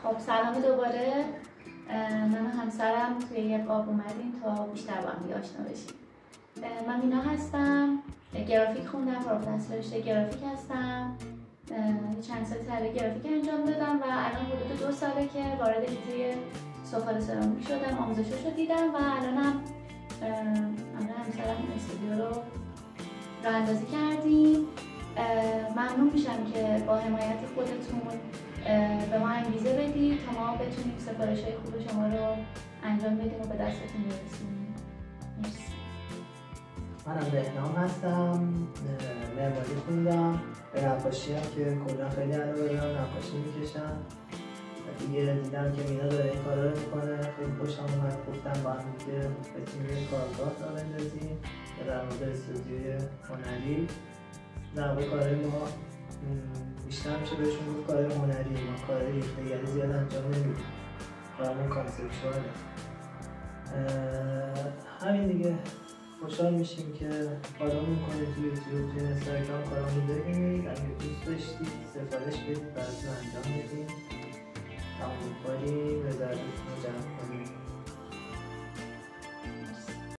خب سلام دوباره. من و همسرم توی یه قاب اومدیم تا بیشتر با هم آشنا بشیم. من مینا هستم، گرافیک خوندم، فارغ التحصیل رشته گرافیک هستم. چند سال تحلیل گرافیک انجام دادم و الان حدود 2 ساله که وارد حیطه سفال سرامیک شدم، آموزشش رو دیدم و الانم همسرم استودیو رو راه اندازی کردیم. ممنون میشم که با حمایت خودتون به ما انگیزه بدید تا ما بتونیم سفارش‌های خوب شما رو انجام بدیم و به دستتون برسونیم. مرسی. منم بهنام هستم، معماری خوندم، به نقاشی هم که کلا خیلی علاقه دارم، نقاشی میکشم. دیگه دیدم که مینا داره این کارا رو میکنه، خیلی خوشم اومد. گفتم با هم دیگه بتونیم یه کارگاه راه بندازیم یا در مورد استودیوی هنری. در واقع کارهای ما بیشتر میشه بهشون گفت کارهای هنری، ما کارهای ریخته‌گری زیاد انجام نمیدیم، کارمون کانسپچواله. همین دیگه. خوشحال میشیم که فالو کنید توی یوتیوب، توی اینستاگرام کارامون ببینید. اگه دوست داشتید سفارش بدید براتون انجام بدیم. امیدواریم رضایتتون رو جلب کنیم.